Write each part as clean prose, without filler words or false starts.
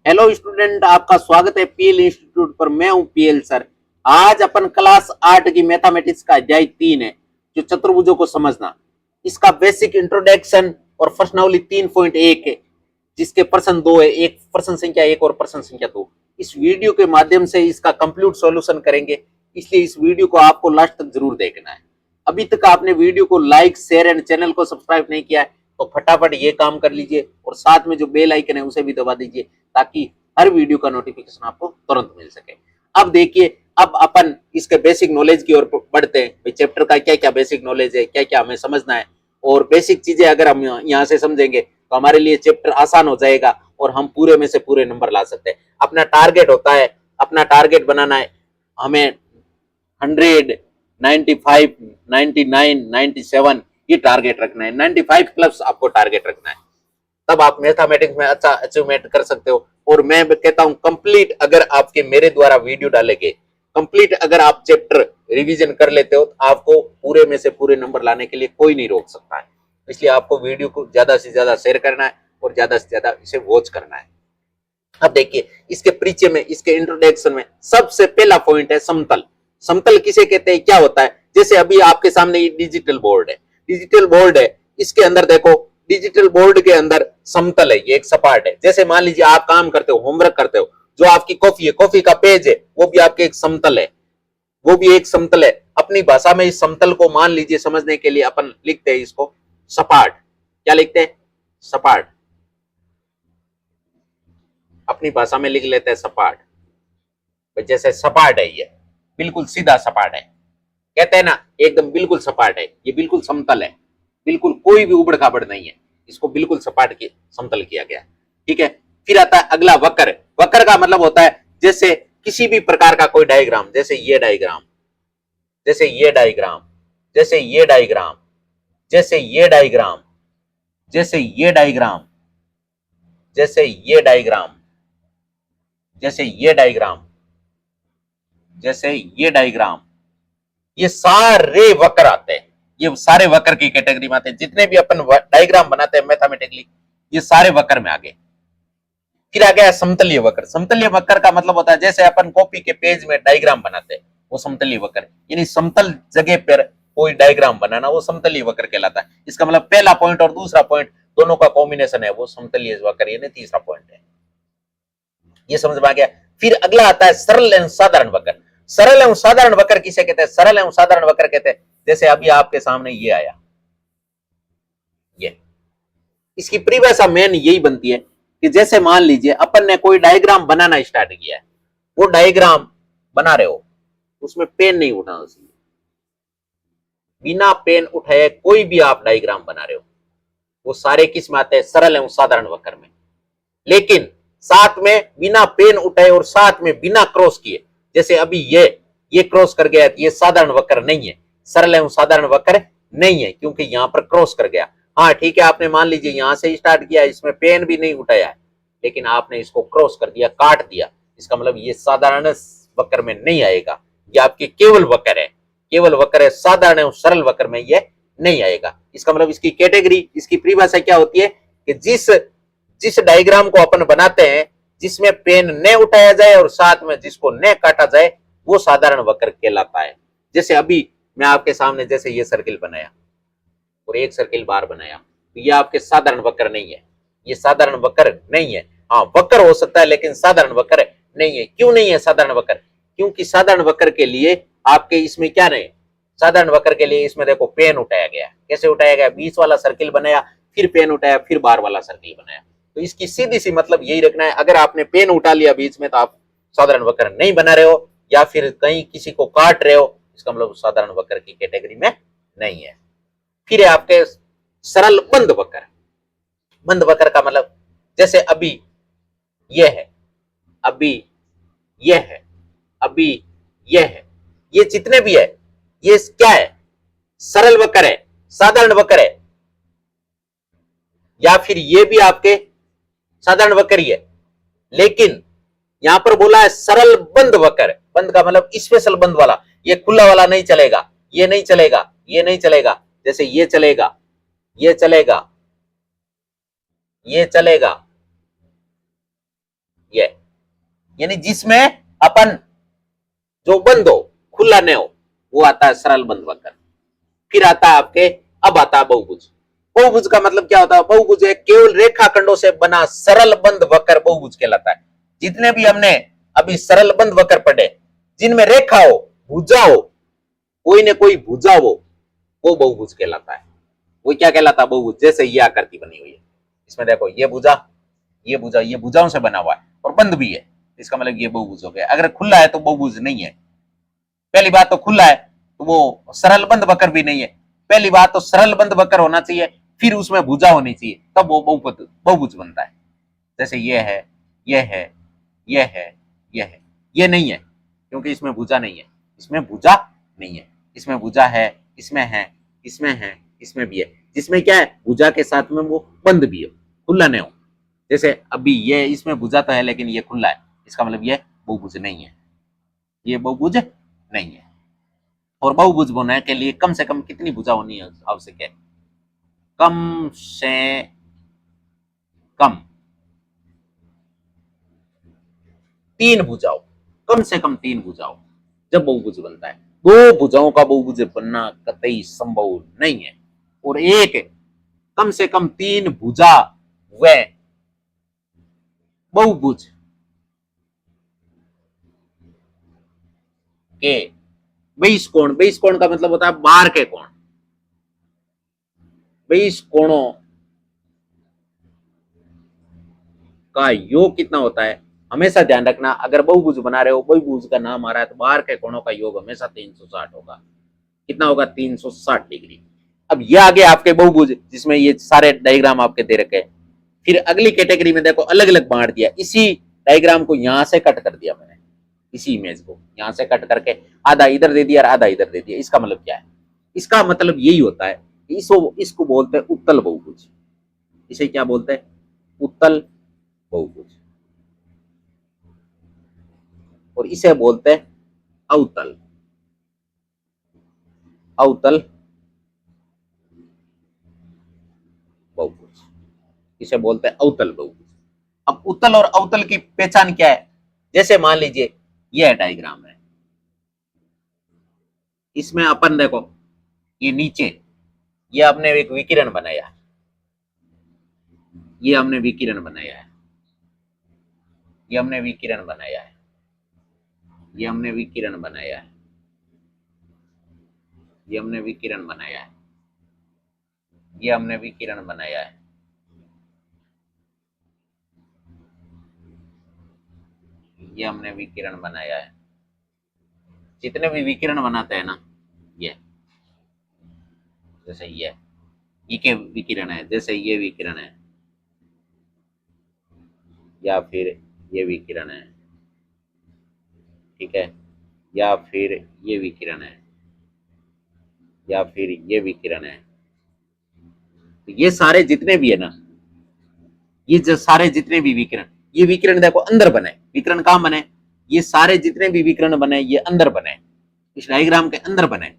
Hello student, आपका स्वागत है पीएल इंस्टीट्यूट पर। मैं हूं पीएल सर। आज अपन क्लास 8 की मैथमेटिक्स का अध्याय 3 है, जो चतुर्भुजों को समझना। इसका बेसिक इंट्रोडक्शन और प्रश्नावली 3.1 है, जिसके प्रश्न 2 है, एक प्रश्न संख्या 1 और प्रश्न संख्या 2। इस वीडियो के माध्यम से इसका कंप्लीट सॉल्यूशन करेंगे, इसलिए इस वीडियो को आपको लास्ट तक जरूर देखना है। अभी तक आपने वीडियो को लाइक, शेयर एंड चैनल को सब्सक्राइब नहीं किया है तो फटाफट ये काम कर लीजिए और साथ में जो बेल आइकन है उसे भी दबा दीजिए, ताकि हर वीडियो का नोटिफिकेशन आपको तुरंत मिल सके। अब देखिए, अब अपन इसके बेसिक नॉलेज की ओर बढ़ते हैं। भाई चैप्टर का क्या क्या बेसिक नॉलेज है, क्या क्या हमें समझना है, और बेसिक चीजें अगर हम यहाँ से समझेंगे तो हमारे लिए चैप्टर आसान हो जाएगा और हम पूरे में से पूरे नंबर ला सकते हैं। अपना टारगेट होता है, अपना टारगेट बनाना है हमें 100, 95, 99, 97 ये टारगेट रखना है। 95 प्लस आपको टारगेट रखना है, तब आप मैथमेटिक्स में अच्छा अचीवमेंट कर सकते हो। और मैं कहता हूं कंप्लीट अगर आपके मेरे द्वारा वीडियो डालेंगे, कंप्लीट अगर आप चैप्टर रिवीजन कर लेते हो तो आपको पूरे में से पूरे नंबर लाने के लिए कोई नहीं रोक सकता है। इसलिए आपको वीडियो को ज्यादा से ज्यादा शेयर करना है और ज्यादा से ज्यादा इसे वॉच करना है। अब देखिए, इसके परिचय में, इसके इंट्रोडक्शन में सबसे पहला पॉइंट है समतल। समतल किसे कहते हैं, क्या होता है? जैसे अभी आपके सामने ये डिजिटल बोर्ड है, डिजिटल बोर्ड है, इसके अंदर देखो, डिजिटल बोर्ड के अंदर समतल है, ये एक सपाट है। जैसे मान लीजिए आप काम करते हो, होमवर्क करते हो, जो आपकी कॉपी है, कॉपी का पेज है, वो भी आपके एक समतल है, वो भी एक समतल है। अपनी भाषा में इस समतल को मान लीजिए समझने के लिए अपन लिखते हैं इसको सपाट। क्या लिखते हैं? सपाट। अपनी भाषा में लिख लेते हैं सपाट। जैसे सपाट है, ये बिल्कुल सीधा सपाट है, कहते हैं ना एकदम बिल्कुल सपाट है, ये बिल्कुल समतल है, बिल्कुल कोई भी उबड़ खाबड़ नहीं है, इसको बिल्कुल सपाट की समतल किया गया। ठीक है। फिर आता है अगला वक्र। वक्र का मतलब होता है जैसे किसी भी प्रकार का कोई डायग्राम, जैसे ये डायग्राम, जैसे ये डायग्राम, जैसे ये डायग्राम, जैसे ये डायग्राम, जैसे ये डायग्राम, जैसे ये डायग्राम, जैसे ये डायग्राम, जैसे ये डायग्राम, ये सारे वक्र आते हैं, ये सारे वक्र की कैटेगरी में आते हैं। जितने भी अपन डायग्राम बनाते हैं मैथमेटिकली, ये सारे वक्र में आ गए। फिर आ गया समतलीय वक्र। समतलीय वक्र का मतलब होता है जैसे अपन कॉपी के पेज में डायग्राम बनाते हैं, वो समतलीय वक्र, यानी समतल जगह पर कोई डायग्राम बनाना, वो समतलीय वक्र कहलाता है। इसका मतलब पहला पॉइंट और दूसरा पॉइंट दोनों का कॉम्बिनेशन है, वो समतलीय वक्र, यानी तीसरा पॉइंट है। ये समझ में आ गया। फिर अगला आता है सरल एवं साधारण वक्र। सरल एवं साधारण वक्र किसे कहते हैं? सरल एवं साधारण वक्र कहते हैं जैसे अभी आपके सामने ये आया, ये, इसकी परिभाषा मेन यही बनती है कि जैसे मान लीजिए अपन ने कोई डायग्राम बनाना स्टार्ट किया है, वो डायग्राम बना रहे हो, उसमें पेन नहीं उठाना चाहिए, बिना पेन उठाए कोई भी आप डायग्राम बना रहे हो, वो सारे किस में आते हैं? सरल एवं साधारण वक्र में। लेकिन साथ में बिना पेन उठाए और साथ में बिना क्रॉस किए, जैसे अभी ये क्रॉस कर गया, ये साधारण वक्र नहीं है, सरल एवं साधारण वक्र नहीं है, क्योंकि यहां पर क्रॉस कर गया। हाँ ठीक है, आपने मान लीजिए यहां से स्टार्ट किया, इसमें पेन भी नहीं उठाया है, लेकिन आपने इसको क्रॉस कर दिया, काट दिया, इसका मतलब ये साधारण वक्र में नहीं आएगा, ये आपके केवल वक्र है, केवल वक्र है, साधारण एवं सरल वक्र में ये नहीं आएगा। इसका मतलब इसकी कैटेगरी, इसकी परिभाषा क्या होती है कि जिस डायग्राम को अपन बनाते हैं, जिसमें पेन न उठाया जाए और साथ में जिसको न काटा जाए, वो साधारण वक्र कहलाता है। जैसे अभी मैं आपके सामने जैसे ये सर्किल बनाया और एक सर्किल बार बनाया, तो ये आपके साधारण वक्र नहीं है, ये साधारण वक्र नहीं है। हाँ वक्र हो सकता है लेकिन साधारण वक्र नहीं है। क्यों नहीं है साधारण वक्र? क्योंकि साधारण वक्र के लिए आपके इसमें क्या नहीं, साधारण वक्र के लिए इसमें देखो पेन उठाया गया। कैसे उठाया गया? बीच वाला सर्किल बनाया, फिर पेन उठाया, फिर बार वाला सर्किल बनाया। तो इसकी सीधी सी मतलब यही रखना है, अगर आपने पेन उठा लिया बीच में तो आप साधारण वक्र नहीं बना रहे हो, या फिर कहीं किसी को काट रहे हो, इसका मतलब साधारण वक्र की कैटेगरी में नहीं है। फिर है आपके सरल बंद वक्र। बंद वक्र का मतलब जैसे अभी यह है, अभी यह है, अभी यह है, ये जितने भी है ये क्या है? सरल वक्र है, साधारण वक्र है, या फिर ये भी आपके साधारण वक्र ही है। लेकिन यहां पर बोला है सरल बंद वक्र। बंद का मतलब स्पेशल बंद वाला, ये खुला वाला नहीं चलेगा, ये नहीं चलेगा, ये नहीं चलेगा। जैसे ये चलेगा, ये चलेगा, ये चलेगा, ये, यानी जिसमें अपन जो बंद हो, खुला नहीं हो, वो आता है सरल बंद वक्र। फिर आता है आपके, अब आता है बहुभुज। बहुभुज का मतलब क्या होता है? बहुभुज एक केवल रेखाखंडों से बना सरल बंद वक्र बहुभुज कहलाता है। जितने भी हमने अभी सरल बंद वक्र पढ़े, जिनमें रेखा हो, भुजा हो, कोई न कोई भुजा हो, वो बहुभुज कहलाता है। वो क्या कहलाता है? बहुभुज। जैसे ये आकृति बनी हुई है, इसमें देखो ये भुजा, ये भुजा, ये भुजाओं से बना हुआ है और बंद भी है, इसका मतलब ये बहुभुज हो गया। अगर खुला है तो बहुभुज नहीं है। पहली बात तो खुला है तो वो सरल बंद वक्र भी नहीं है। पहली बात तो सरल बंद वक्र होना चाहिए, फिर उसमें भुजा होनी चाहिए, तब वो बहुभुज बनता है। जैसे ये है, ये है, ये है, ये है, ये नहीं है क्योंकि इसमें भुजा नहीं है, इसमें भुजा नहीं है, इसमें भुजा है, इसमें है, इसमें है, इसमें भी है। जिसमें क्या है? भुजा के साथ में वो बंद भी हो, खुला नहीं हो। जैसे अभी ये, इसमें भुजा तो है लेकिन ये खुला है, इसका मतलब ये बहुभुज नहीं है, ये बहुभुज नहीं है। और बहुभुज होने के लिए कम से कम कितनी भुजा होनी आवश्यक है? कम से कम 3 भुजाओं, कम से कम 3 भुजाओं, जब बहुभुज बनता है। 2 भुजाओं का बहुभुज बनना कतई संभव नहीं है। और एक कम से कम 3 भुजा व बहुभुज के 22 कोण, 22 कोण का मतलब होता है 12 के कोण, 22 कोणों का योग कितना होता है? हमेशा ध्यान रखना, अगर बहुभुज बना रहे हो, बहुभुज का नाम आ रहा है तो 12 के कोणों का योग हमेशा 360 होगा। कितना होगा? 360 डिग्री। अब ये आगे आपके बहुभुज, जिसमें ये सारे डायग्राम आपके दे रखे हैं। फिर अगली कैटेगरी में देखो, अलग अलग बांट दिया। इसी डायग्राम को यहां से कट कर दिया मैंने, इसी इमेज को यहां से कट करके आधा इधर दे दिया और आधा इधर दे दिया। इसका मतलब क्या है? इसका मतलब यही होता है, इसको बोलते हैं उत्तल बहुभुज। इसे क्या बोलते हैं? उत्तल बहुभुज। और इसे बोलते हैं अवतल, अवतल बहुभुज। इसे बोलते हैं अवतल बहुभुज। अब उत्तल और अवतल की पहचान क्या है? जैसे मान लीजिए यह डायग्राम है, इसमें अपन देखो, ये नीचे, ये आपने एक विकिरण बनाया है, ये हमने विकिरण बनाया है, ये हमने विकिरण बनाया है, ये हमने विकिरण बनाया है, ये हमने विकिरण बनाया है, ये हमने विकिरण बनाया है, ये हमने विकिरण बनाया है। जितने भी विकिरण बनाते हैं ना, ये जैसे ये के विकिरण है, जैसे ये विकिरण है, या फिर ये विकिरण है, ठीक है, या फिर ये विकिरण है, या फिर ये विकिरण है। तो ये सारे जितने भी है ना, ये जो सारे जितने भी विकिरण, ये विकिरण देखो अंदर बने। विकिरण कहां बने? ये सारे जितने भी विकिरण बने, ये अंदर बने, इस डायग्राम के अंदर बने।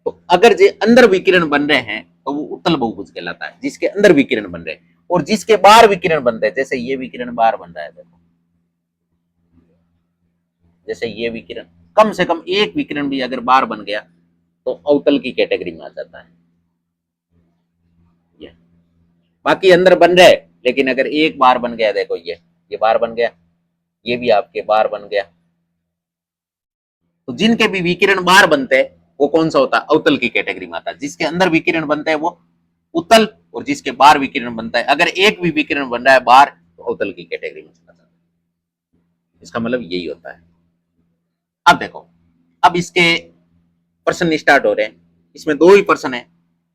तो अगर जो अंदर विकिरण बन रहे हैं तो वो उत्तल बहुभुज कहलाता है, जिसके अंदर विकिरण बन रहे हैं। और जिसके बाहर विकिरण बन रहे हैं, जैसे ये विकिरण बाहर बन रहा है, देखो, जैसे ये विकिरण, कम से कम एक विकिरण भी अगर बाहर बन गया तो अवतल की कैटेगरी में आ जाता है। ये बाकी अंदर बन रहे, लेकिन अगर एक बार बन गया, देखो ये बार बन गया, ये भी आपके बार बन गया, तो जिनके भी विकिरण बाहर बनते हैं वो कौन सा होता है? अवतल की कैटेगरी में आता है। जिसके अंदर विकिरण बनते हैं वो उत्तल, और जिसके बाहर विकिरण बनता है, अगर एक भी विकिरण बन रहा है बाहर, तो अवतल की कैटेगरी में चला जाता है। इसका मतलब यही होता है। अब देखो, अब इसके प्रश्न स्टार्ट हो रहे हैं। इसमें 2 ही प्रश्न है,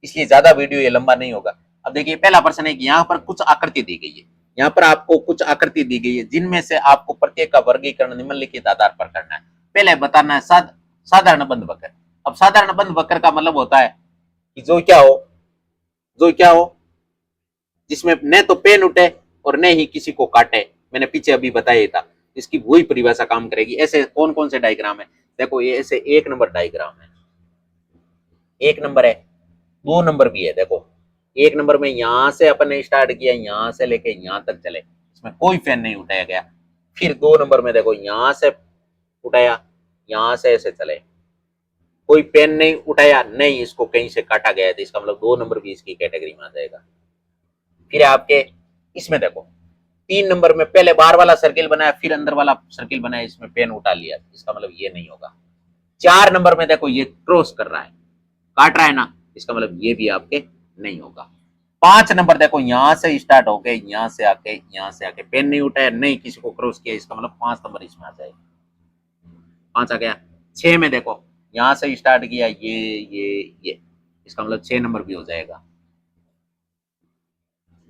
इसलिए ज्यादा वीडियो ये लंबा नहीं होगा। अब देखिए, पहला प्रश्न है कि यहाँ पर कुछ आकृति दी गई है, यहाँ पर आपको कुछ आकृति दी गई है, जिनमें से आपको प्रत्येक का वर्गीकरण निम्नलिखित आधार पर करना है। पहले बताना है साधारण बंद वक्र। अब साधारण बंद वक्र का मतलब होता है कि जो क्या हो, जो क्या हो, जिसमें न तो पेन उठे और न ही किसी को काटे। मैंने पीछे अभी बताया था, इसकी वही परिभाषा काम करेगी। ऐसे कौन कौन से डायग्राम है? देखो, ये ऐसे 1 नंबर डायग्राम है, 1 नंबर है, 2 नंबर भी है। देखो, 1 नंबर में यहां से अपन ने स्टार्ट किया, यहां से लेके यहां तक चले, इसमें कोई पेन नहीं उठाया गया। फिर 2 नंबर में देखो यहां से उठाया, यहां से ऐसे चले, कोई पेन नहीं उठाया, नहीं इसको कहीं से काटा गया है, तो इसका मतलब 2 नंबर भी इसकी कैटेगरी में आ जाएगा। फिर आपके इसमें देखो 3 नंबर में पहले बाहर वाला सर्किल बनाया, फिर अंदर वाला सर्किल बनाया, इसमें पेन उठा लिया, इसका मतलब ये नहीं होगा। 4 नंबर में देखो ये क्रॉस कर रहा है, काट रहा है ना, इसका मतलब ये भी आपके नहीं होगा। 5 नंबर देखो यहां से स्टार्ट हो गए, यहां से आके पेन नहीं उठाया, नहीं किसी को क्रॉस किया, इसका मतलब 5 नंबर इसमें आ जाएगा, 5 आ गया। 6 में देखो यहां से स्टार्ट किया, ये इसका मतलब 6 नंबर भी हो जाएगा।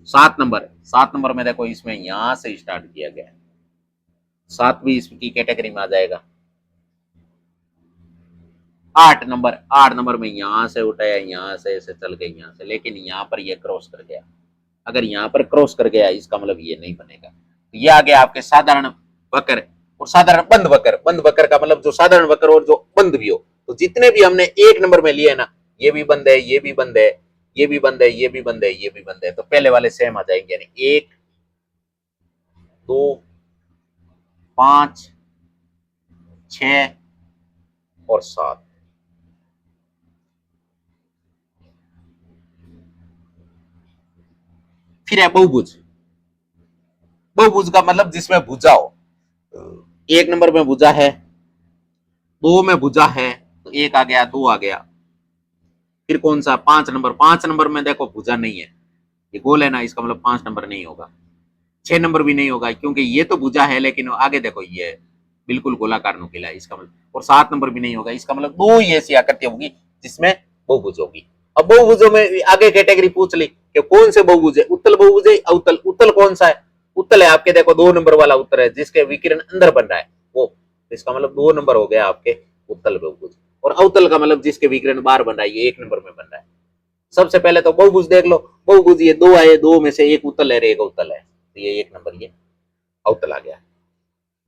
7 नंबर में देखो इसमें यहां से स्टार्ट किया गया, 7 भी इसकी कैटेगरी में आ जाएगा। 8 नंबर में यहां से उठाया, यहां से ऐसे चल गए यहां से, लेकिन यहां पर ये क्रॉस कर गया, अगर यहां पर क्रॉस कर गया इसका मतलब ये नहीं बनेगा। तो ये आ गया आपके साधारण वक्र और साधारण बंद वक्र। बंद वक्र का मतलब जो साधारण वक्र और जो बंद भी हो, तो जितने भी हमने 1 नंबर में लिए ना, ये भी बंद है, ये भी बंद है, ये भी बंद है, ये भी बंद है, ये भी बंद है, तो पहले वाले सेम आ जाएंगे, यानी 1 2 5 6 और 7। फिर है बहुभुज। बहुभुज का मतलब जिसमें भुजा हो, 1 नंबर में भुजा है, 2 में भुजा है, तो 1 आ गया, 2 आ गया। फिर कौन सा 5 नंबर, 5 नंबर में देखो भुजा नहीं है, ये गोल है ना, इसका मतलब 5 नंबर नहीं होगा। 6 नंबर भी नहीं होगा क्योंकि ये तो भुजा है, लेकिन आगे देखो ये बिल्कुल गोलाकार नुकीला है, इसका मतलब। और 7 नंबर भी नहीं होगा, इसका मतलब 2 ही ऐसी आकृति होगी जिसमें बहुभुज होगी। अब बहुभुजों में आगे कैटेगरी पूछ ली कि कौन से बहुभुज है, उत्तल बहुभुज है, अवतल। उत्तल कौन सा है? उत्तल है आपके, देखो 2 नंबर वाला उत्तर है जिसके विकिरण अंदर बन रहा है वो, इसका मतलब 2 नंबर हो गया आपके उत्तल बहुभुज। और अवतल का मतलब जिसके विकिरण बाहर बन रहा है, ये 1 नंबर में बन रहा है। सबसे पहले तो बहुभुज देख लो, बहुभुज ये 2 आए, 2 में से एक उत्तल है, एक अवतल है, तो ये 1 नंबर ये अवतल आ गया।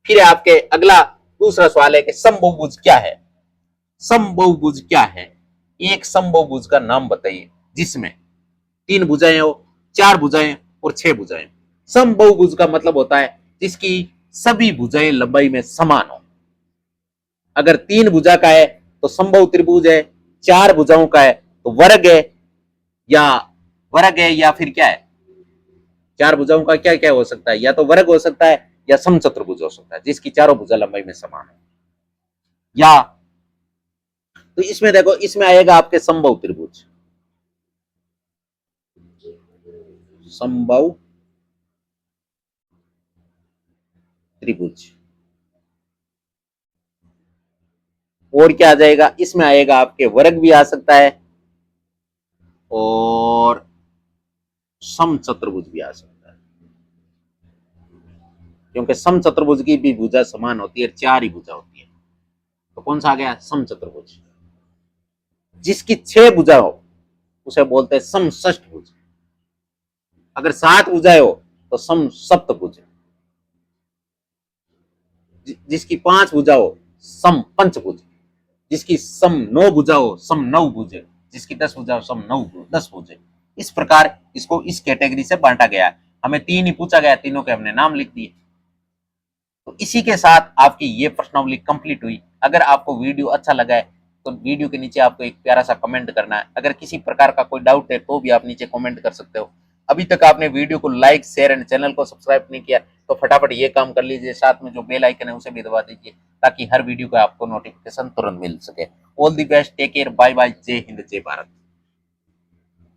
फिर आपके अगला दूसरा सवाल है कि समबहुभुज क्या है? समबहुभुज क्या है? एक समबहुभुज का नाम बताइए जिसमें 3 भुजाएं हो, 4 भुजाएं और 6 भुजाएं। समबहुभुज का मतलब होता है जिसकी सभी भुजाएं लंबाई में समान हो। अगर 3 भुजा का है तो समबाहु त्रिभुज है, 4 भुजाओं का है तो वर्ग है, या वर्ग है, या फिर क्या है, 4 भुजाओं का क्या क्या हो सकता है, या तो वर्ग हो सकता है या समचतुर्भुज हो सकता है जिसकी चारों भुजा लंबाई में समान है। या तो इसमें देखो, इसमें आएगा आपके समबाहु त्रिभुज, समबाहु त्रिभुज। और क्या आ जाएगा, इसमें आएगा आपके वर्ग भी आ सकता है और समचतुर्भुज भी आ सकता है, क्योंकि समचतुर्भुज की भी भुजा समान होती है, 4 ही भुजा होती है। तो कौन सा आ गया? समचतुर्भुज। जिसकी 6 भुजा हो उसे बोलते हैं समषष्ठभुज। अगर 7 भुजाएं हो तो समसप्तभुज। जिसकी 5 भुजा हो सम पंचभुज। जिसकी सम 9 भुजा हो सम नवभुज। जिसकी 10 भुजा हो सम 10 भुज। इस प्रकार इसको इस कैटेगरी से बांटा गया है। हमें 3 ही पूछा गया, तीनों के हमने नाम लिख दिए। तो इसी के साथ आपकी ये प्रश्नावली कंप्लीट हुई। अगर आपको वीडियो अच्छा लगा है तो वीडियो के नीचे आपको एक प्यारा सा कमेंट करना है। अगर किसी प्रकार का कोई डाउट है तो भी आप नीचे कमेंट कर सकते हो। अभी तक आपने वीडियो को लाइक शेयर एंड चैनल को सब्सक्राइब नहीं किया तो फटाफट ये काम कर लीजिए, साथ में जो बेल आइकन है उसे भी दबा दीजिए ताकि हर वीडियो का आपको नोटिफिकेशन तुरंत मिल सके। All the best, take care, bye bye, जय हिंद, जय भारत।